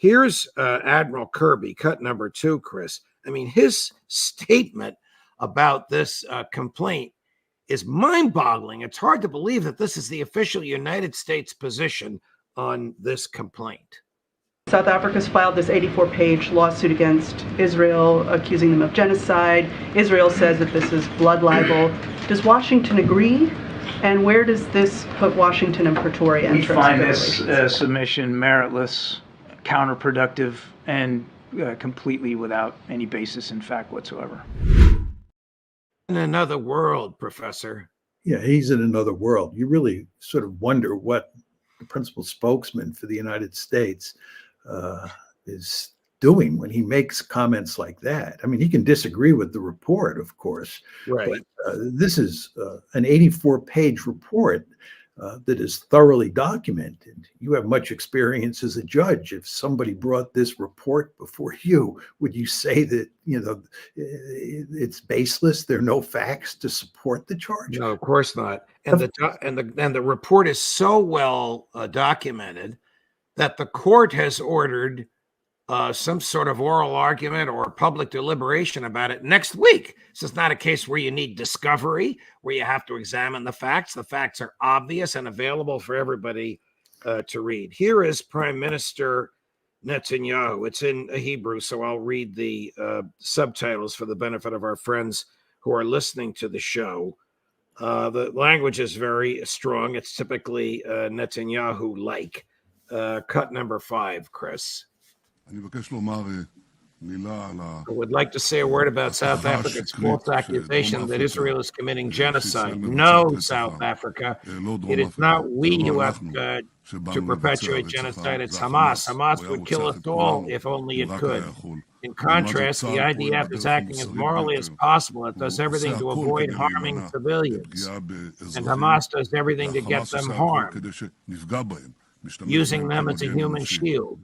Here's Admiral Kirby, cut number 2, Chris. I mean, his statement about this complaint is mind-boggling. It's hard to believe that this is the official United States position on this complaint. South Africa's filed this 84-page lawsuit against Israel, accusing them of genocide. Israel says that this is blood libel. Does Washington agree? And where does this put Washington and Pretoria in terms of find their this submission meritless, counterproductive, and completely without any basis in fact whatsoever. In another world, Professor. Yeah, he's in another world. You really sort of wonder what the principal spokesman for the United States is doing when he makes comments like that. I mean, he can disagree with the report, of course, right? But this is an 84-page report that is thoroughly documented. You have much experience as a judge. If somebody brought this report before you, would you say that, you know, it's baseless? There are no facts to support the charge? No, of course not. And the report is so well documented that the court has ordered some sort of oral argument or public deliberation about it next week. This is not a case where you need discovery, where you have to examine the facts. The facts are obvious and available for everybody to read. Here is Prime Minister Netanyahu. It's in Hebrew, so I'll read the subtitles for the benefit of our friends who are listening to the show. The language is very strong. It's typically Netanyahu-like. Cut number 5, Chris. I would like to say a word about South Africa's false accusation that Israel is committing genocide. No, South Africa. It is not we who have to perpetuate genocide. It's Hamas. Hamas would kill us all if only it could. In contrast, the IDF is acting as morally as possible. It does everything to avoid harming civilians. And Hamas does everything to get them harmed, using them as a human shield.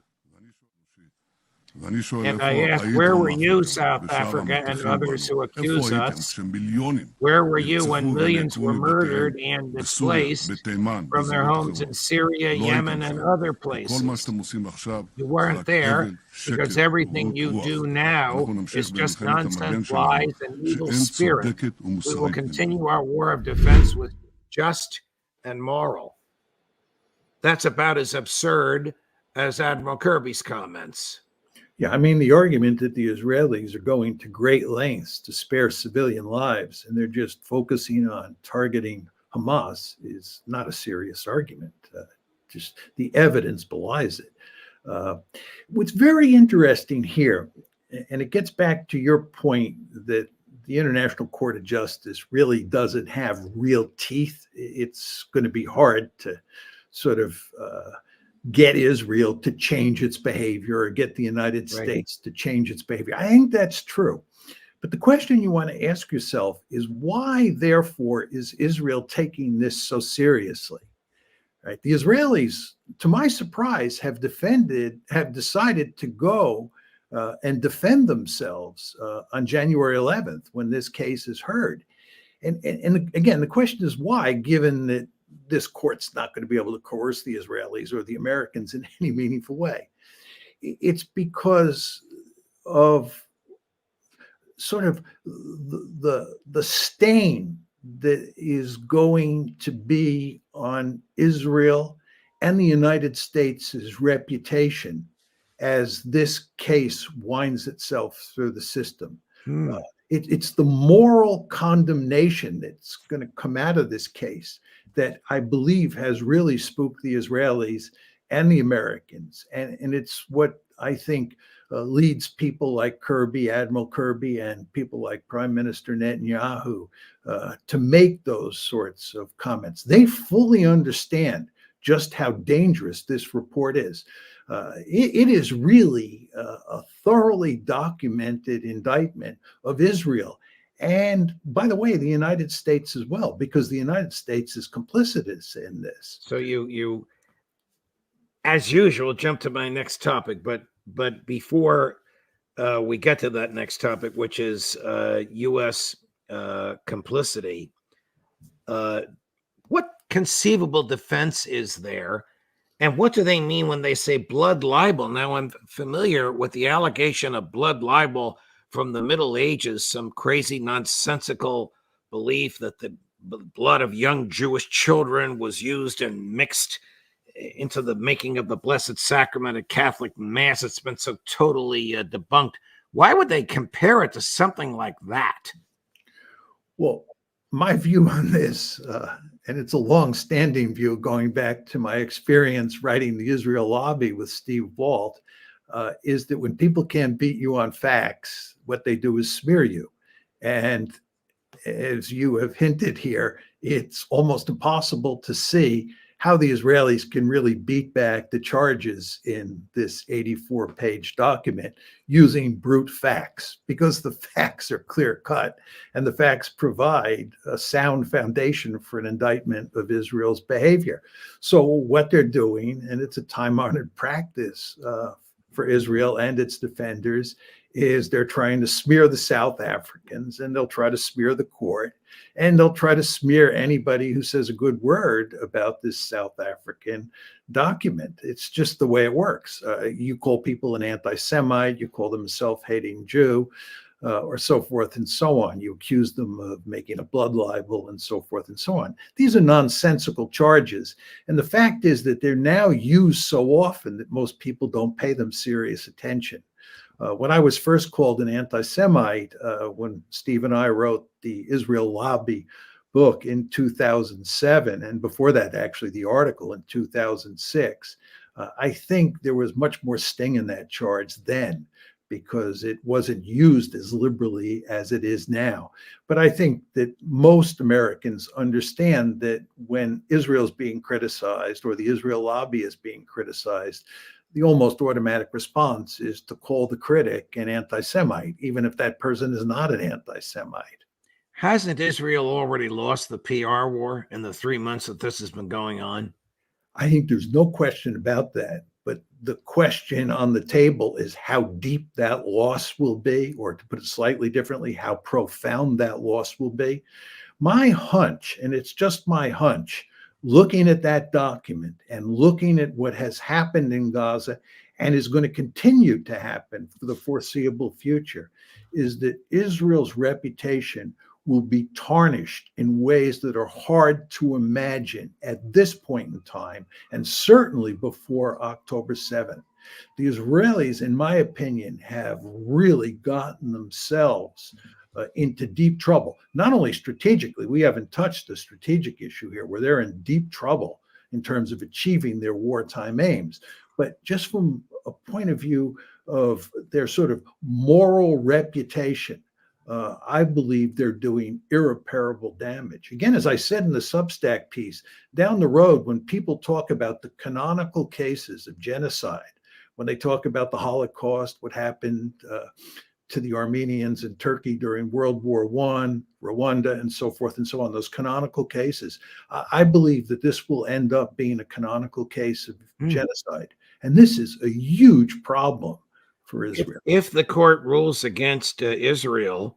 And I ask, where were you, South Africa, and others who accuse us? Where were you when millions were murdered and displaced from their homes in Syria, Yemen, and other places? You weren't there because everything you do now is just nonsense, lies, and evil spirit. We will continue our war of defense with just and moral. That's about as absurd as Admiral Kirby's comments. Yeah, I mean, the argument that the Israelis are going to great lengths to spare civilian lives and they're just focusing on targeting Hamas is not a serious argument. Just the evidence belies it. What's very interesting here, and it gets back to your point that the International Court of Justice really doesn't have real teeth. It's going to be hard to sort of get Israel to change its behavior or get the United States to change its behavior. I think that's true. But the question you want to ask yourself is why, therefore, is Israel taking this so seriously? Right? The Israelis, to my surprise, have decided to go and defend themselves on January 11th when this case is heard. And again, the question is why, given that this court's not going to be able to coerce the Israelis or the Americans in any meaningful way. It's because of sort of the stain that is going to be on Israel and the United States' reputation as this case winds itself through the system. It's the moral condemnation that's going to come out of this case that I believe has really spooked the Israelis and the Americans. And it's what I think leads people like Kirby, Admiral Kirby, and people like Prime Minister Netanyahu to make those sorts of comments. They fully understand just how dangerous this report is. It is really a thoroughly documented indictment of Israel. And by the way, the United States as well, because the United States is complicit in this. So you, as usual, jump to my next topic. But before we get to that next topic, which is U.S. Complicity, what conceivable defense is there And what do they mean when they say blood libel? Now, I'm familiar with the allegation of blood libel from the Middle Ages, some crazy, nonsensical belief that the blood of young Jewish children was used and mixed into the making of the Blessed Sacrament at Catholic Mass. It's been so totally debunked. Why would they compare it to something like that? Well, my view on this, and it's a long-standing view going back to my experience writing the Israel Lobby with Steve Walt, is that when people can't beat you on facts, what they do is smear you. And as you have hinted here, it's almost impossible to see how the Israelis can really beat back the charges in this 84-page document using brute facts, because the facts are clear-cut and the facts provide a sound foundation for an indictment of Israel's behavior. So what they're doing, and it's a time-honored practice for Israel and its defenders, is they're trying to smear the South Africans, and they'll try to smear the court, and they'll try to smear anybody who says a good word about this South African document. It's just the way it works. You call people an anti-Semite, you call them a self-hating Jew, or so forth and so on. You accuse them of making a blood libel and so forth and so on. These are nonsensical charges. And the fact is that they're now used so often that most people don't pay them serious attention. When I was first called an anti-Semite, when Steve and I wrote the Israel Lobby book in 2007, and before that, actually, the article in 2006, I think there was much more sting in that charge then, because it wasn't used as liberally as it is now. But I think that most Americans understand that when Israel's being criticized, or the Israel Lobby is being criticized, the almost automatic response is to call the critic an anti-Semite, even if that person is not an anti-Semite. Hasn't Israel already lost the PR war in the 3 months that this has been going on? I think there's no question about that. But the question on the table is how deep that loss will be, or to put it slightly differently, how profound that loss will be. My hunch, and it's just my hunch, looking at that document and looking at what has happened in Gaza and is going to continue to happen for the foreseeable future, is that Israel's reputation will be tarnished in ways that are hard to imagine at this point in time, and certainly before October 7th. The Israelis, in my opinion, have really gotten themselves into deep trouble. Not only strategically, we haven't touched the strategic issue here, where they're in deep trouble in terms of achieving their wartime aims, but just from a point of view of their sort of moral reputation, I believe they're doing irreparable damage. Again, as I said in the Substack piece, down the road, when people talk about the canonical cases of genocide, when they talk about the Holocaust, what happened to the Armenians in Turkey during World War I, Rwanda, and so forth and so on, those canonical cases, I believe that this will end up being a canonical case of genocide. And this is a huge problem for Israel. If the court rules against Israel,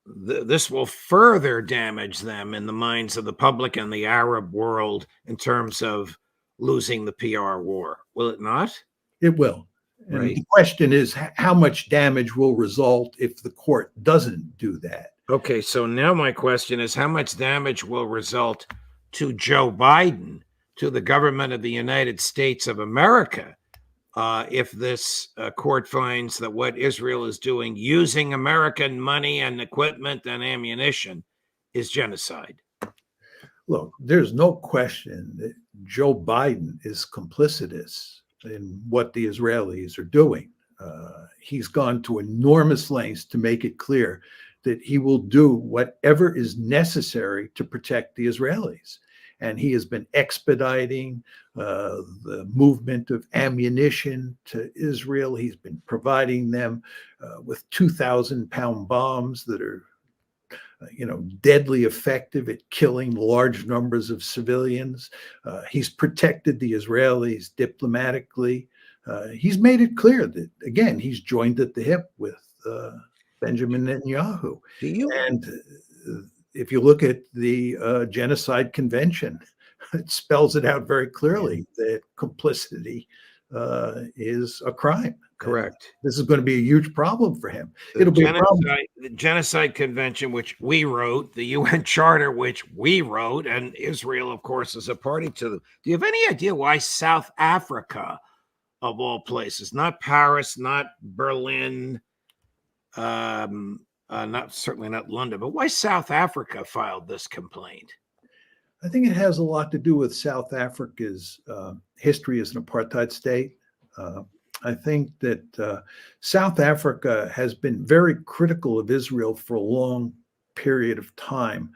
this will further damage them in the minds of the public and the Arab world in terms of losing the PR war. Will it not? It will. And Right. the question is, how much damage will result if the court doesn't do that? Okay, so now my question is, how much damage will result to Joe Biden, to the government of the United States of America, if this court finds that what Israel is doing, using American money and equipment and ammunition, is genocide? Look, there's no question that Joe Biden is complicitous in what the Israelis are doing. He's gone to enormous lengths to make it clear that he will do whatever is necessary to protect the Israelis. And he has been expediting the movement of ammunition to Israel. He's been providing them with 2,000-pound bombs that are deadly effective at killing large numbers of civilians. He's protected the Israelis diplomatically. He's made it clear that, again, he's joined at the hip with Benjamin Netanyahu. And if you look at the Genocide Convention it spells it out very clearly that complicity is a crime. Correct. This is going to be a huge problem for him. The It'll be a problem. the Genocide Convention, which we wrote, the UN Charter, which we wrote, and Israel, of course, is a party to them. Do you have any idea why South Africa, of all places, not Paris, not Berlin, not certainly not London, but why South Africa filed this complaint? I think it has a lot to do with South Africa's history as an apartheid state. I think that South Africa has been very critical of Israel for a long period of time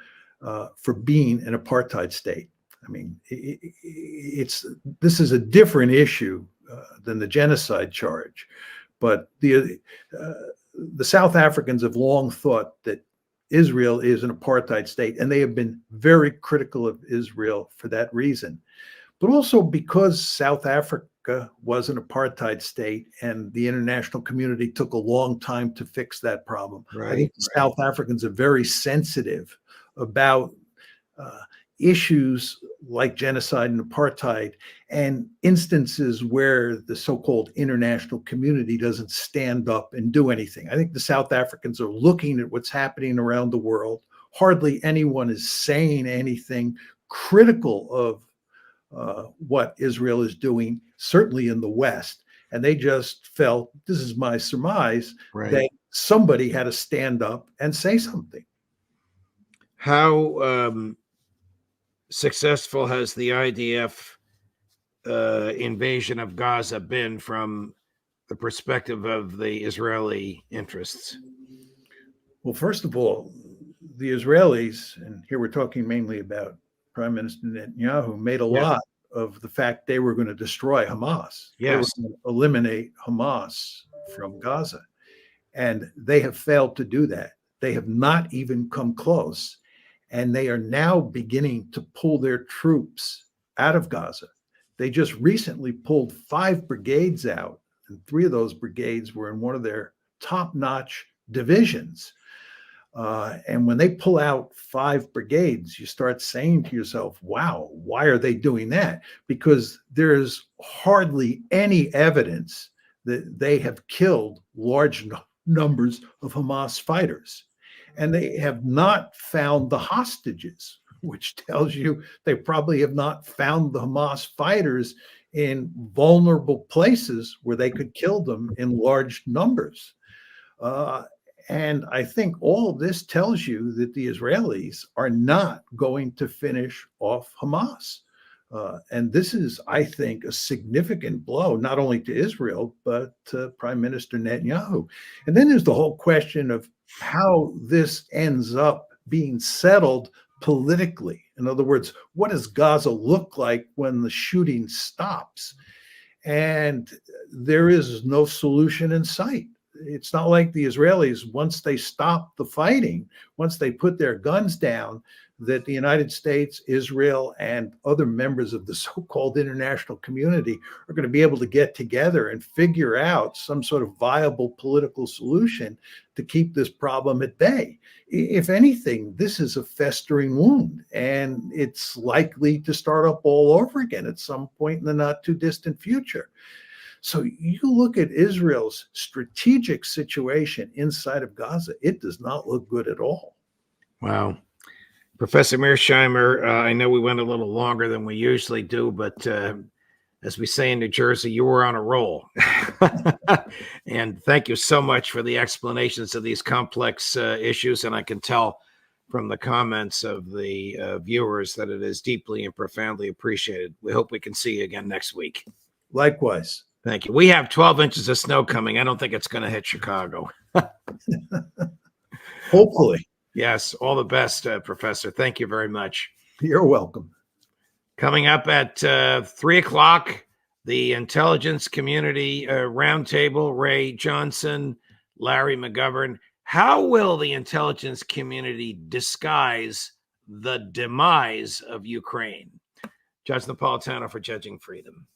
for being an apartheid state. I mean, this is a different issue than the genocide charge, but the South Africans have long thought that Israel is an apartheid state, and they have been very critical of Israel for that reason. But also because South Africa was an apartheid state and the international community took a long time to fix that problem. I think South Africans are very sensitive about issues like genocide and apartheid and instances where the so-called international community doesn't stand up and do anything. I think the South Africans are looking at what's happening around the world. Hardly anyone is saying anything critical of what Israel is doing, certainly in the West. And they just felt, this is my surmise, that somebody had to stand up and say something. How successful has the IDF invasion of Gaza been from the perspective of the Israeli interests? Well, first of all, the Israelis, and here we're talking mainly about Prime Minister Netanyahu, made a lot of the fact they were going to destroy Hamas. They were going to eliminate Hamas from Gaza. And they have failed to do that. They have not even come close. And they are now beginning to pull their troops out of Gaza. They just recently pulled 5 brigades out, and 3 of those brigades were in one of their top-notch divisions. And when they pull out 5 brigades, you start saying to yourself, wow, why are they doing that? Because there's hardly any evidence that they have killed large numbers of Hamas fighters. And they have not found the hostages, which tells you they probably have not found the Hamas fighters in vulnerable places where they could kill them in large numbers. And I think all of this tells you that the Israelis are not going to finish off Hamas. And this is, I think, a significant blow, not only to Israel, but to Prime Minister Netanyahu. And then there's the whole question of how this ends up being settled politically. In other words, what does Gaza look like when the shooting stops? And there is no solution in sight. It's not like the Israelis, once they stop the fighting, once they put their guns down, that the United States, Israel, and other members of the so-called international community are going to be able to get together and figure out some sort of viable political solution to keep this problem at bay. If anything, this is a festering wound, and it's likely to start up all over again at some point in the not too distant future. So you look at Israel's strategic situation inside of Gaza, it does not look good at all. Wow. Professor Mearshimer, I know we went a little longer than we usually do, but as we say in New Jersey, you were on a roll. And thank you so much for the explanations of these complex issues. And I can tell from the comments of the viewers that it is deeply and profoundly appreciated. We hope we can see you again next week. Likewise. Thank you. We have 12 inches of snow coming. I don't think it's going to hit Chicago. Hopefully. Yes. All the best, Professor. Thank you very much. You're welcome. Coming up at 3 o'clock, the Intelligence Community Roundtable, Ray Johnson, Larry McGovern. How will the intelligence community disguise the demise of Ukraine? Judge Napolitano for Judging Freedom.